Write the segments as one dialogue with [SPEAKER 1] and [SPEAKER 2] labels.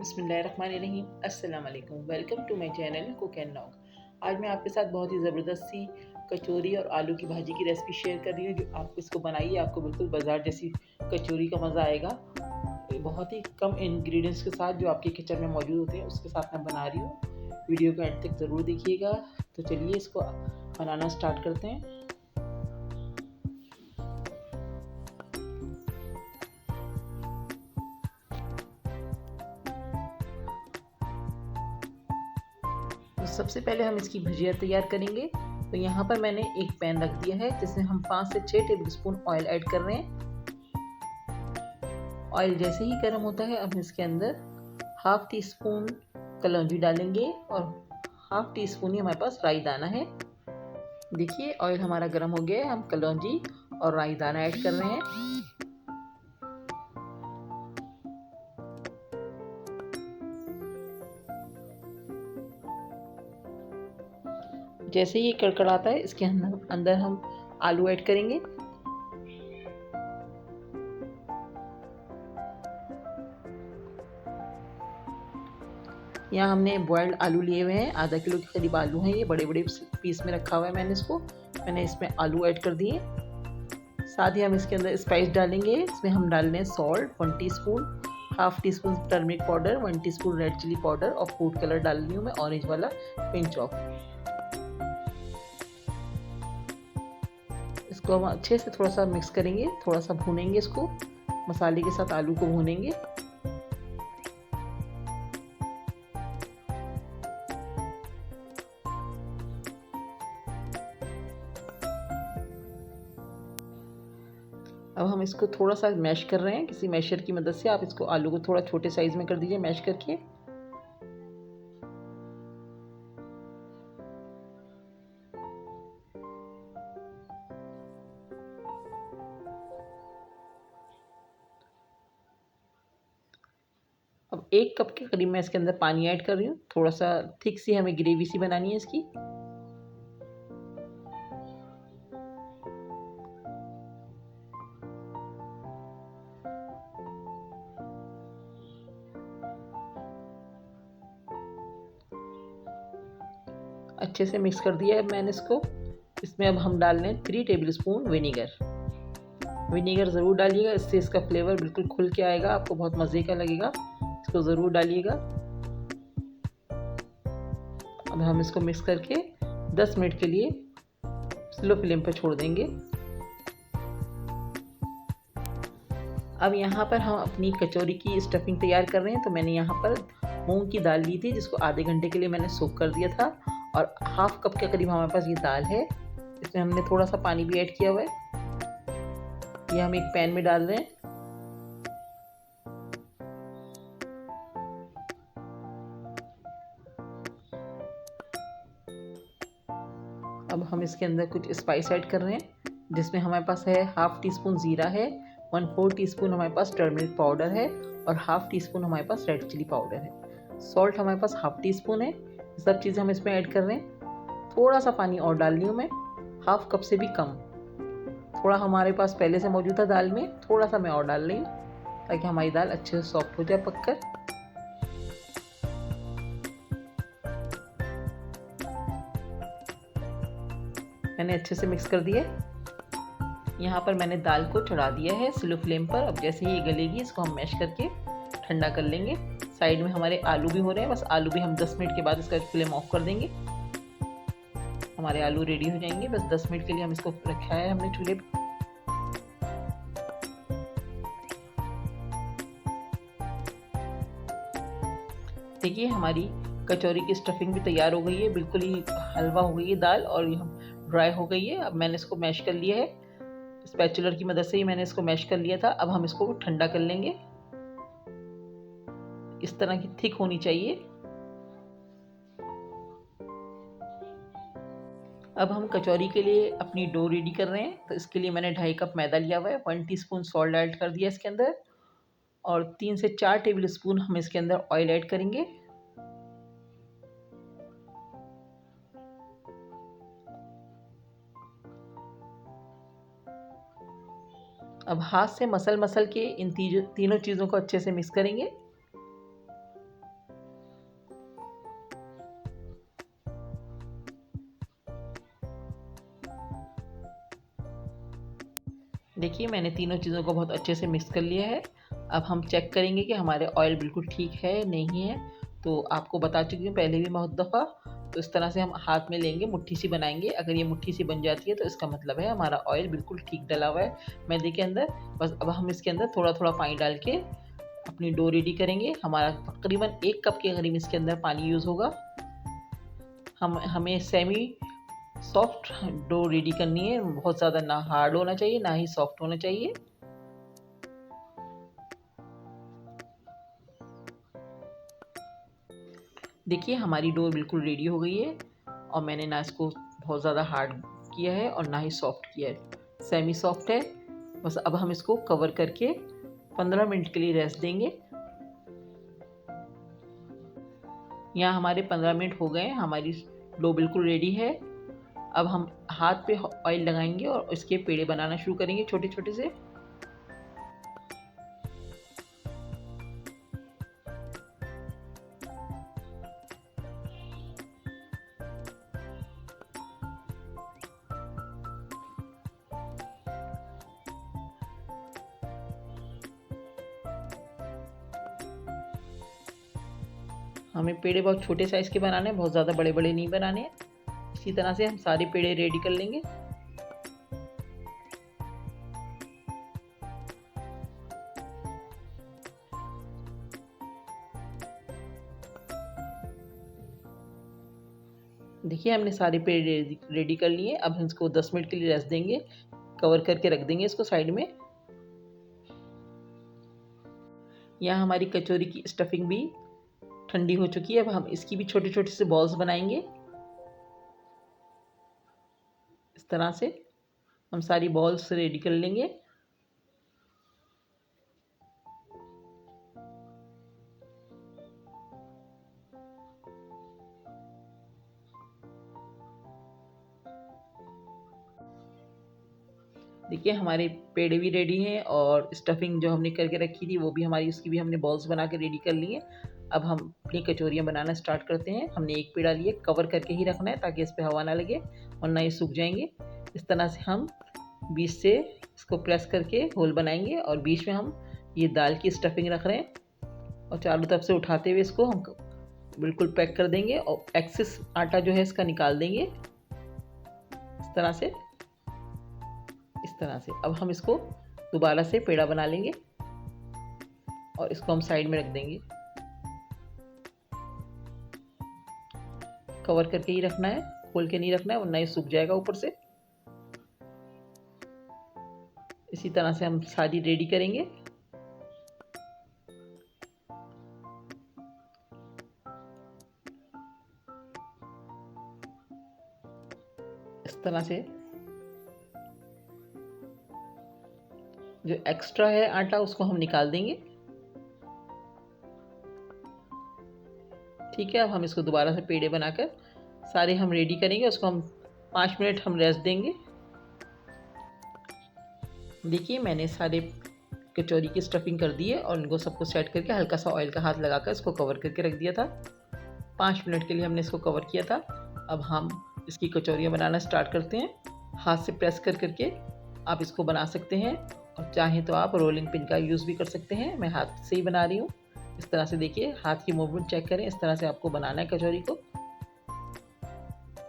[SPEAKER 1] बिस्मिल्लाहिर्रहमानिर्रहीम। अस्सलाम वालेकुम। Welcome to my channel cook and knock. आज मैं आपके साथ बहुत ही ज़बरदस्त सी कचौरी और आलू की भाजी की रेसिपी शेयर कर रही हूँ। जो आप इसको बनाइए, आपको बिल्कुल बाज़ार जैसी कचौरी का मज़ा आएगा। बहुत ही कम इंग्रेडिएंट्स के साथ जो आपके किचन में मौजूद होते हैं उसके साथ मैं बना रही हूँ। वीडियो को एंड तक ज़रूर देखिएगा। तो चलिए इसको बनाना स्टार्ट करते हैं। तो सबसे पहले हम इसकी भुजिया तैयार करेंगे। तो यहाँ पर मैंने एक पैन रख दिया है जिसमें हम 5 से 6 टेबलस्पून ऑयल ऐड कर रहे हैं। ऑयल जैसे ही गर्म होता है अब इसके अंदर हाफ टी स्पून कलौंजी डालेंगे और हाफ टी स्पून ही हमारे पास राई दाना है। देखिए ऑयल हमारा गर्म हो गया है, हम कलौंजी और राई दाना ऐड कर रहे हैं। जैसे ही कड़कड़ाता है इसके अंदर हम आलू ऐड करेंगे। यहाँ हमने बॉयल्ड आलू लिए हुए हैं, आधा किलो के करीब आलू हैं। ये बड़े बड़े पीस में रखा हुआ है मैंने इसको। मैंने इसमें आलू ऐड कर दिए। साथ ही हम इसके अंदर स्पाइस डालेंगे। इसमें हम डाल रहे हैं salt 1 teaspoon, half teaspoon turmeric powder, 1 teaspoon red chilli powder और फूड कलर डाल रही हूँ मैं ऑरेंज वाला, पिंच ऑफ। इसको हम अच्छे से थोड़ा सा मिक्स करेंगे, थोड़ा सा भूनेंगे इसको, मसाले के साथ आलू को भूनेंगे। अब हम इसको थोड़ा सा मैश कर रहे हैं किसी मैशर की मदद से। आप इसको आलू को थोड़ा छोटे साइज में कर दीजिए मैश करके। अब 1 कप के करीब मैं इसके अंदर पानी ऐड कर रही हूँ। थोड़ा सा थिक सी हमें ग्रेवी सी बनानी है इसकी। अच्छे से मिक्स कर दिया है मैंने इसको। इसमें अब हम डाल रहे हैं 3 टेबलस्पून विनीगर। विनीगर ज़रूर डालिएगा, इससे इसका फ्लेवर बिल्कुल खुल के आएगा, आपको बहुत मज़े का लगेगा। इसको ज़रूर डालिएगा। अब हम इसको मिक्स करके 10 मिनट के लिए स्लो फ्लेम पर छोड़ देंगे। अब यहाँ पर हम अपनी कचौरी की स्टफिंग तैयार कर रहे हैं। तो मैंने यहाँ पर मूंग की दाल ली थी जिसको आधे घंटे के लिए मैंने सोक कर दिया था और हाफ कप के करीब हमारे पास ये दाल है। इसमें हमने थोड़ा सा पानी भी ऐड किया हुआ है। ये हम एक पैन में डाल रहे हैं। अब हम इसके अंदर कुछ स्पाइस ऐड कर रहे हैं जिसमें हमारे पास है हाफ टी स्पून ज़ीरा है, 1/4 टीस्पून हमारे पास टर्मरिक पाउडर है और हाफ टी स्पून हमारे पास रेड चिली पाउडर है। सॉल्ट हमारे पास हाफ टी स्पून है। सब चीज़ें हम इसमें ऐड कर रहे हैं। थोड़ा सा पानी और डाल रही हूँ मैं, हाफ कप से भी कम। थोड़ा हमारे पास पहले से मौजूद था दाल में, थोड़ा सा मैं और डाल रही हूँ ताकि हमारी दाल अच्छे से सॉफ्ट हो जाए पककर। मैंने अच्छे से मिक्स कर दिया। यहाँ पर मैंने दाल को चढ़ा दिया है स्लो फ्लेम पर। अब जैसे ही ये गलेगी इसको हम मैश करके ठंडा कर लेंगे। साइड में हमारे आलू भी हो रहे हैं, बस आलू भी हम 10 मिनट के बाद इसका फ्लेम ऑफ कर देंगे। हमारे आलू रेडी हो जाएंगे। बस 10 मिनट के लिए हम इसको रखा है हमने चूल्हे पर। देखिए हमारी कचौरी की स्टफिंग भी तैयार हो गई है, बिल्कुल ही हलवा हो गई है दाल और ये ड्राई हो गई है। अब मैंने इसको मैश कर लिया है, स्पैचुलर की मदद से ही मैंने इसको मैश कर लिया था। अब हम इसको ठंडा कर लेंगे। इस तरह की थिक होनी चाहिए। अब हम कचौरी के लिए अपनी डो रेडी कर रहे हैं। तो इसके लिए मैंने 2.5 कप मैदा लिया हुआ है, 1 टीस्पून सॉल्ट ऐड कर दिया इसके अंदर और 3 से 4 टेबल स्पून हम इसके अंदर ऑयल ऐड करेंगे। अब हाथ से मसल मसल के इन तीनों चीज़ों को अच्छे से मिक्स करेंगे। देखिए मैंने तीनों चीज़ों को बहुत अच्छे से मिक्स कर लिया है। अब हम चेक करेंगे कि हमारे ऑयल बिल्कुल ठीक है नहीं है। तो आपको बता चुकी हूँ पहले भी बहुत दफ़ा। तो इस तरह से हम हाथ में लेंगे, मुट्ठी सी बनाएंगे। अगर ये मुट्ठी सी बन जाती है तो इसका मतलब है हमारा ऑयल बिल्कुल ठीक डला हुआ है मैदे के अंदर। बस अब हम इसके अंदर थोड़ा थोड़ा पानी डाल के अपनी डो रेडी करेंगे। हमारा तकरीबन 1 कप के करीब इसके अंदर पानी यूज़ होगा। हमें सेमी सॉफ्ट डो रेडी करनी है। बहुत ज़्यादा ना हार्ड होना चाहिए ना ही सॉफ्ट होना चाहिए। देखिए हमारी डो बिल्कुल रेडी हो गई है और मैंने ना इसको बहुत ज़्यादा हार्ड किया है और ना ही सॉफ्ट किया है, सेमी सॉफ्ट है। बस अब हम इसको कवर करके 15 मिनट के लिए रेस्ट देंगे। यहाँ हमारे 15 मिनट हो गए हैं, हमारी डो बिल्कुल रेडी है। अब हम हाथ पे ऑयल लगाएंगे और इसके पेड़े बनाना शुरू करेंगे छोटे छोटे से। हमें पेड़े बहुत छोटे साइज़ के बनाने हैं, बहुत ज़्यादा बड़े बड़े नहीं बनाने हैं। इसी तरह से हम सारे पेड़े रेडी कर लेंगे। देखिए हमने सारे पेड़े रेडी कर लिए। अब हम इसको 10 मिनट के लिए रेस्ट देंगे, कवर करके रख देंगे इसको साइड में। यहाँ हमारी कचौरी की स्टफिंग भी ठंडी हो चुकी है। अब हम इसकी भी छोटे छोटे से बॉल्स बनाएंगे। इस तरह से हम सारी बॉल्स रेडी कर लेंगे। देखिए हमारे पेड़े भी रेडी हैं और स्टफिंग जो हमने करके रखी थी वो भी हमारी, उसकी भी हमने बॉल्स बना के रेडी कर ली है। अब हम अपनी कचौरियाँ बनाना स्टार्ट करते हैं। हमने एक पेड़ा लिए, कवर करके ही रखना है ताकि इस पर हवा ना लगे वरना ये सूख जाएंगे। इस तरह से हम बीच से इसको प्रेस करके होल बनाएंगे और बीच में हम ये दाल की स्टफिंग रख रहे हैं और चारों तरफ से उठाते हुए इसको हम बिल्कुल पैक कर देंगे और एक्सेस आटा जो है इसका निकाल देंगे। इस तरह से, इस तरह से अब हम इसको दोबारा से पेड़ा बना लेंगे और इसको हम साइड में रख देंगे। कवर करके ही रखना है, खोल के नहीं रखना है वरना ये सूख जाएगा ऊपर से। इसी तरह से हम सारी रेडी करेंगे। इस तरह से जो एक्स्ट्रा है आटा उसको हम निकाल देंगे। ठीक है, अब हम इसको दोबारा से पेड़े बनाकर सारे हम रेडी करेंगे। उसको हम 5 मिनट हम रेस्ट देंगे। देखिए मैंने सारे कचौरी की स्टफिंग कर दी है और इनको सबको सेट करके हल्का सा ऑयल का हाथ लगाकर इसको कवर करके रख दिया था। 5 मिनट के लिए हमने इसको कवर किया था। अब हम इसकी कचौरियाँ बनाना स्टार्ट करते हैं। हाथ से प्रेस कर करके आप इसको बना सकते हैं और चाहें तो आप रोलिंग पिन का यूज़ भी कर सकते हैं। मैं हाथ से ही बना रही हूँ। इस तरह से देखिए, हाथ की मूवमेंट चेक करें। इस तरह से आपको बनाना है कचौरी को।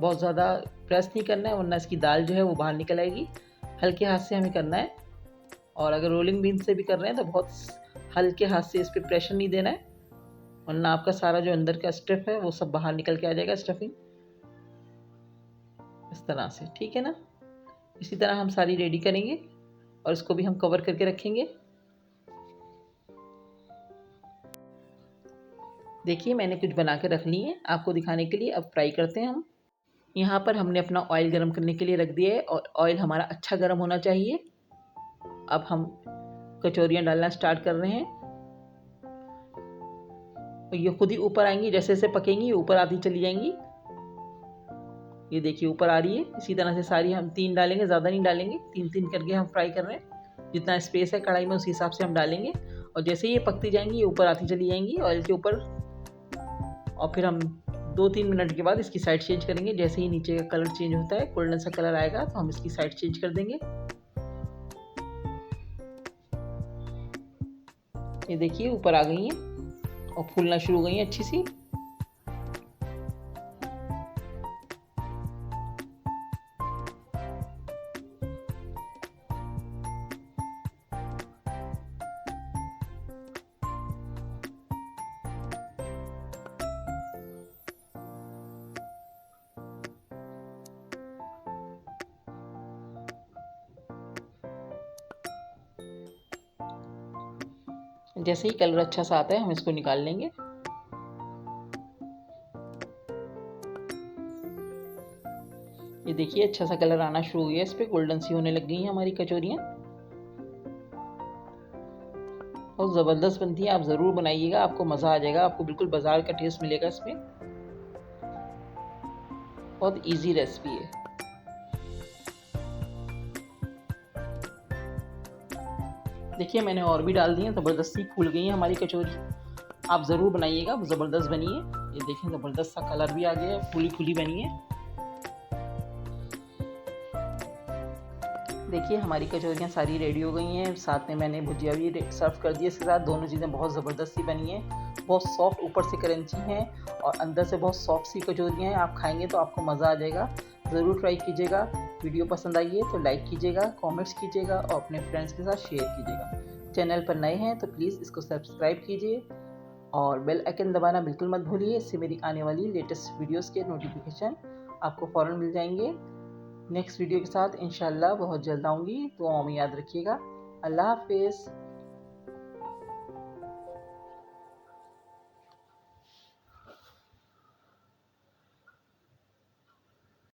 [SPEAKER 1] बहुत ज़्यादा प्रेस नहीं करना है वरना इसकी दाल जो है वो बाहर निकल आएगी। हल्के हाथ से हमें करना है और अगर रोलिंग पिन से भी कर रहे हैं तो बहुत हल्के हाथ से इस पर प्रेशर नहीं देना है वरना आपका सारा जो अंदर का स्टफ है वो सब बाहर निकल के आ जाएगा, स्टफिंग। इस तरह से, ठीक है ना। इसी तरह हम सारी रेडी करेंगे और इसको भी हम कवर करके रखेंगे। देखिए मैंने कुछ बना के रख ली है आपको दिखाने के लिए। अब फ्राई करते हैं हम। यहाँ पर हमने अपना ऑयल गर्म करने के लिए रख दिया है और ऑयल हमारा अच्छा गर्म होना चाहिए। अब हम कचौरियाँ डालना स्टार्ट कर रहे हैं और ये खुद ही ऊपर आएंगी। जैसे जैसे पकेंगी ये ऊपर आती चली जाएंगी। ये देखिए ऊपर आ रही है। इसी तरह से सारी हम 3 डालेंगे, ज़्यादा नहीं डालेंगे। 3-3 करके हम फ्राई कर रहे हैं। जितना स्पेस है कढ़ाई में उस हिसाब से हम डालेंगे और जैसे ही ये पकती जाएंगी ये ऊपर आती चली जाएंगी ऑयल के ऊपर। और फिर हम 2-3 मिनट के बाद इसकी साइड चेंज करेंगे। जैसे ही नीचे का कलर चेंज होता है, गोल्डन सा कलर आएगा तो हम इसकी साइड चेंज कर देंगे। ये देखिए ऊपर आ गई हैं और फूलना शुरू हो गई हैं अच्छी सी। जैसे ही कलर अच्छा सा आता है हम इसको निकाल लेंगे। ये देखिए अच्छा सा कलर आना शुरू हो गया, इस पे गोल्डन सी होने लग गई हैं हमारी कचौरियाँ। बहुत ज़बरदस्त बनती है, आप ज़रूर बनाइएगा, आपको मज़ा आ जाएगा, आपको बिल्कुल बाजार का टेस्ट मिलेगा इसमें। बहुत इजी रेसिपी है। देखिए मैंने और भी डाल दी है, ज़बरदस्ती फूल गई है हमारी कचौरी। आप ज़रूर बनाइएगा, ज़बरदस्त बनी है। ये देखें ज़बरदस्त सा कलर भी आ गया है, फूली फूली बनी है। देखिए हमारी कचौरियाँ सारी रेडी हो गई हैं, साथ में मैंने भुजिया भी सर्व कर दी है इसके साथ। दोनों चीज़ें बहुत ज़बरदस्ती बनी हैं, बहुत सॉफ्ट, ऊपर से क्रंची हैं और अंदर से बहुत सॉफ्ट सी कचौरियाँ हैं। आप खाएंगे तो आपको मज़ा आ जाएगा, ज़रूर ट्राई कीजिएगा। वीडियो पसंद आई है तो लाइक कीजिएगा, कमेंट्स कीजिएगा और अपने फ्रेंड्स के साथ शेयर कीजिएगा। चैनल पर नए हैं तो प्लीज़ इसको सब्सक्राइब कीजिए और बेल आइकन दबाना बिल्कुल मत भूलिए। इससे मेरी आने वाली लेटेस्ट वीडियोज़ के नोटिफिकेशन आपको फ़ौरन मिल जाएंगे। नेक्स्ट वीडियो के साथ इंशाल्लाह बहुत जल्द आऊँगी, दुआओं में याद रखिएगा। अल्लाह हाफ़िज़।